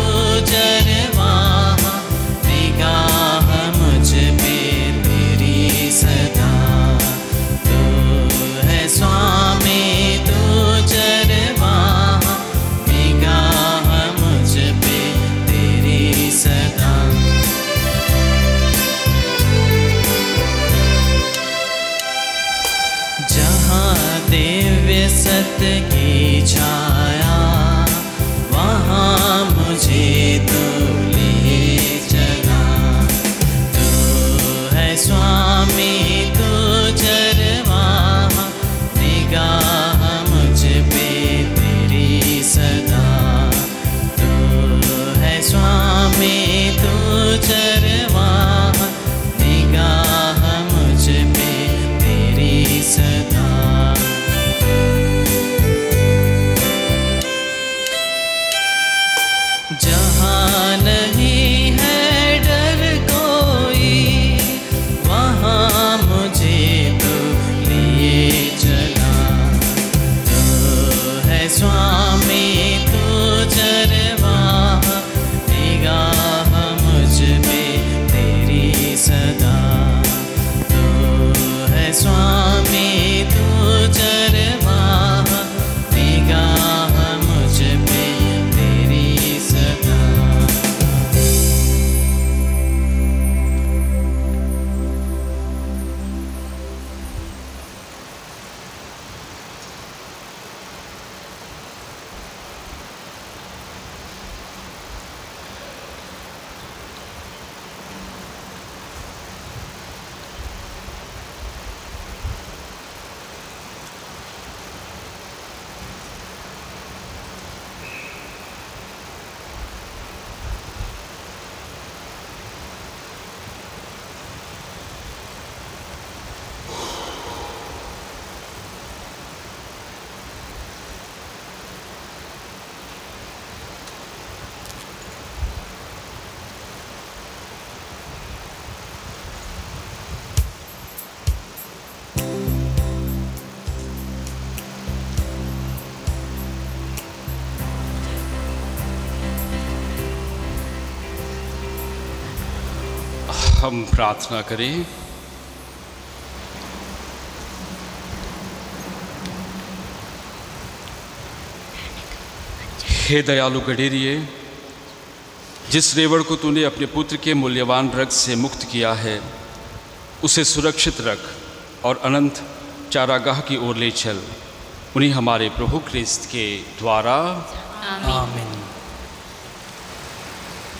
चरवाहा, निगाह मुझ पे तेरी सदा। तू है स्वामी तू चरवाहा, निगाह मुझ पे तेरी सदा। जहाँ दिव्य सत्य की छाया, वहाँ मुझे तू लिए चला। तू है स्वामी तू चरवाहा, निगाह मुझ पे तेरी सदा। तू है स्वामी तू चरवाहा, निगाह मुझ पे तेरी सदा। जहाँ नहीं है डर कोई, वहाँ मुझे तू लिए चला। तू है स्वामी तू चरवाहा, निगाह मुझ पे तेरी सदा। तू है स्वामी तू चरवाहा, निगाह मुझ पे तेरी सदा। हम प्रार्थना करें। हे दयालु गडेरिए, जिस रेवड़ को तूने अपने पुत्र के मूल्यवान रक्त से मुक्त किया है, उसे सुरक्षित रख और अनंत चारागाह की ओर ले चल। उन्हीं हमारे प्रभु क्रिस्त के द्वारा आमीन।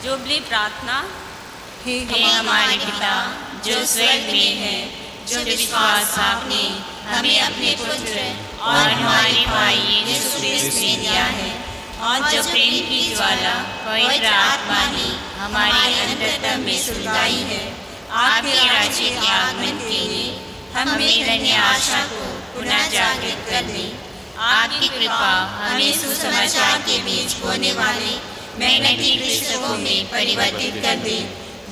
जुबली प्रार्थना। हे हमारे पिता जो स्वर्ग में है, जो विश्वास आपने हमें अपने पुत्र और हमारे भाई यीशु क्रिस्त में दिया है, और जो प्रेम की ज्वाला पवित्र आत्मा ने हमारे अंतरतम में सुलगाई है, आपके राज्य के आगमन के लिए हमें धन्य आशा को पुनः जागृत कर दे। आपकी कृपा हमें सुसमाचार के बीच होने वाले मेहनती कृषकों में परिवर्तित कर दे,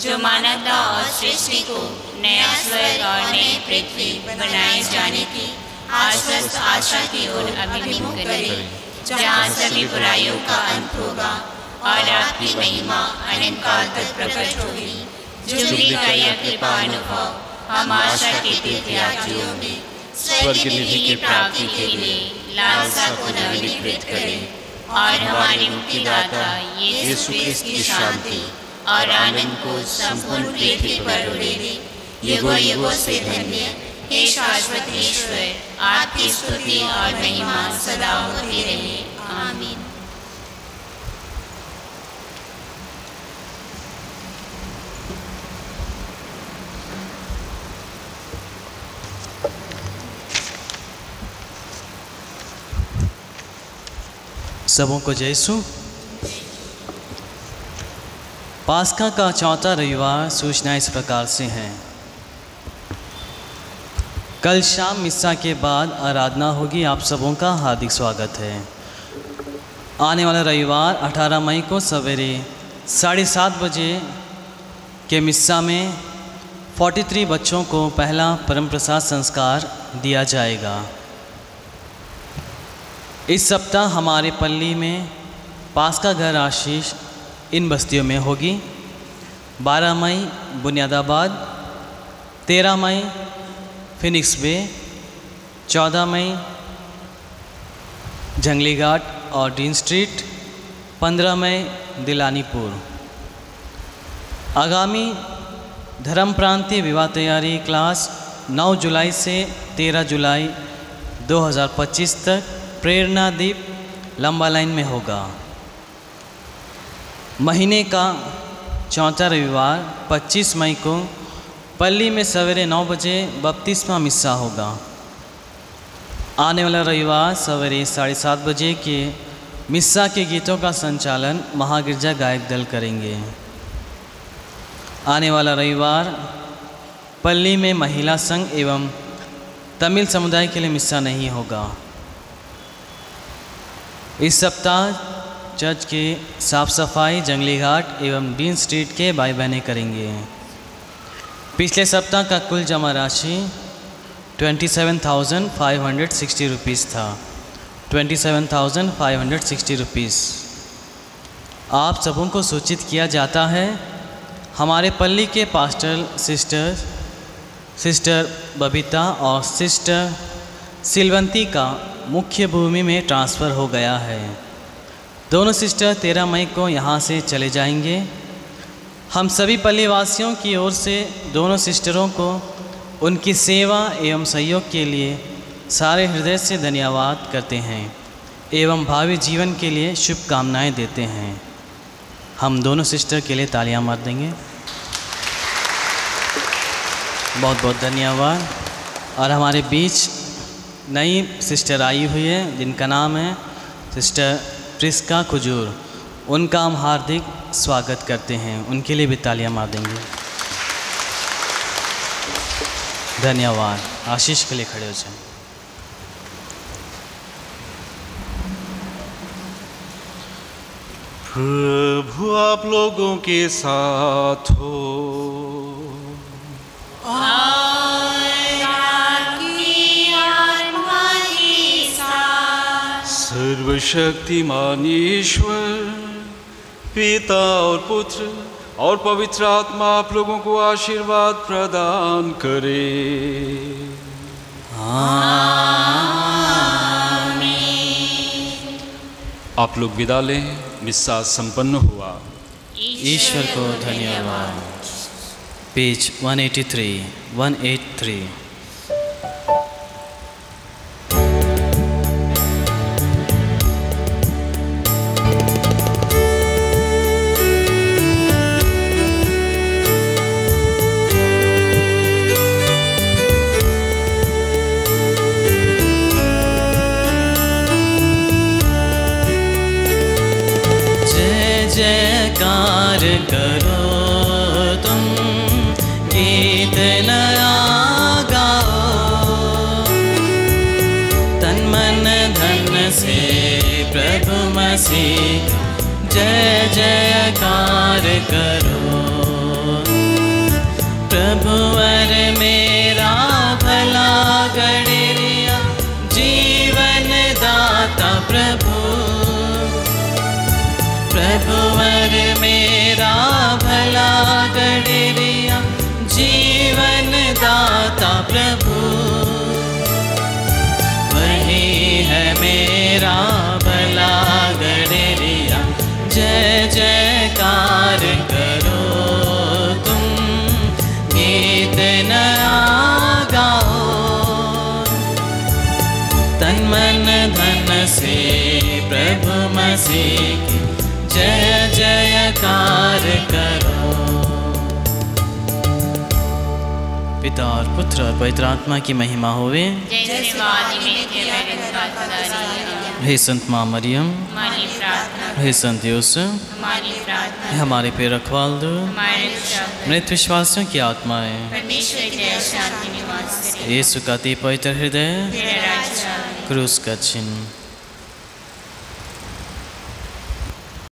जो मानवता और सृष्टि को नया स्वर्ग और नई पृथ्वी बनाए जाने की आश्वस्त आशा की ओर अभिमुख करे, जहाँ सभी बुराइयों का अंत होगा और आपकी महिमा अनंत काल तक प्रकट होगी। जुबली का यह कृपा अनुभव हम आशा के तीर्थयात्रियों में स्वर्ग निधि की प्राप्ति के लिए लालसा को नवीनीकृत करें, और हमारे मुक्तिदाता यीशु क्रिस्त की शांति और आनंद को संपूर्ण पृथ्वी पर उड़े दे। युगों युगों से धन्य हे शाश्वत ईश्वर, आपकी स्तुति और महिमा सदा होती रहे। आमीन। सबों को जय यीशु। पास्का का चौथा रविवार सूचना इस प्रकार से है। कल शाम मिस्सा के बाद आराधना होगी। आप सबों का हार्दिक स्वागत है। आने वाला रविवार 18 मई को सवेरे 7:30 बजे के मिस्सा में 43 बच्चों को पहला परम प्रसाद संस्कार दिया जाएगा। इस सप्ताह हमारे पल्ली में पास्का घर आशीष इन बस्तियों में होगी। 12 मई बुनियादाबाद, 13 मई फिनिक्स बे, 14 मई जंगली घाट और डीन स्ट्रीट, 15 मई दिलानीपुर। आगामी धर्म प्रांतीय विवाह तैयारी क्लास 9 जुलाई से 13 जुलाई 2025 तक प्रेरणा दीप लंबा लाइन में होगा। महीने का चौथा रविवार 25 मई को पल्ली में सवेरे 9 बजे बपतिस्मा मिस्सा होगा। आने वाला रविवार सवेरे 7:30 बजे के मिस्सा के गीतों का संचालन महागिरजा गायक दल करेंगे। आने वाला रविवार पल्ली में महिला संघ एवं तमिल समुदाय के लिए मिस्सा नहीं होगा। इस सप्ताह चर्च की साफ सफाई जंगली घाट एवं डीन स्ट्रीट के भाई बहनें करेंगे। पिछले सप्ताह का कुल जमा राशि 27,560 रुपीज़ था। 27,560 रुपीज़। आप सबों को सूचित किया जाता है। हमारे पल्ली के पास्टर सिस्टर बबीता और सिस्टर सिलवंती का मुख्य भूमि में ट्रांसफ़र हो गया है। दोनों सिस्टर 13 मई को यहाँ से चले जाएंगे। हम सभी पल्ली वासियों की ओर से दोनों सिस्टरों को उनकी सेवा एवं सहयोग के लिए सारे हृदय से धन्यवाद करते हैं एवं भावी जीवन के लिए शुभकामनाएं देते हैं। हम दोनों सिस्टर के लिए तालियां मार देंगे। बहुत बहुत धन्यवाद। और हमारे बीच नई सिस्टर आई हुई है जिनका नाम है सिस्टर प्रिस्का खुजूर। उनका हम हार्दिक स्वागत करते हैं। उनके लिए भी तालियां मार देंगे। धन्यवाद। आशीष के लिए खड़े हो जाएं। प्रभु आप लोगों के साथ हो। सर्वशक्तिमान ईश्वर पिता और पुत्र और पवित्र आत्मा आप लोगों को आशीर्वाद प्रदान करे। आप लोग विदा लें। मिस्सा संपन्न हुआ। ईश्वर को धन्यवाद। पेज 183। जयकार करो तुम, गीत नया गाओ, तन मन धन से प्रभु मसीह। जय जयकार करो। प्रभु वर मेरा भला गड़रिया, जीवन दाता प्रभु। प्रभु वर मेरा भला गड़रिया, जीवन दाता प्रभु। वही है मेरा भला गड़रिया। जय जयकार करो तुम, गीत नया गाओ, तन मन धन से प्रभु मसीह। जय जयकार करो। पिता और पुत्र और पवित्र आत्मा की महिमा होवे। हे संत माँ मरियम, हे संत यूसुफ, हमारे पे रखवाल दो। मृत विश्वासियों की आत्माएं यीशु का अति पवित्र हृदय, क्रूस का चिन्ह।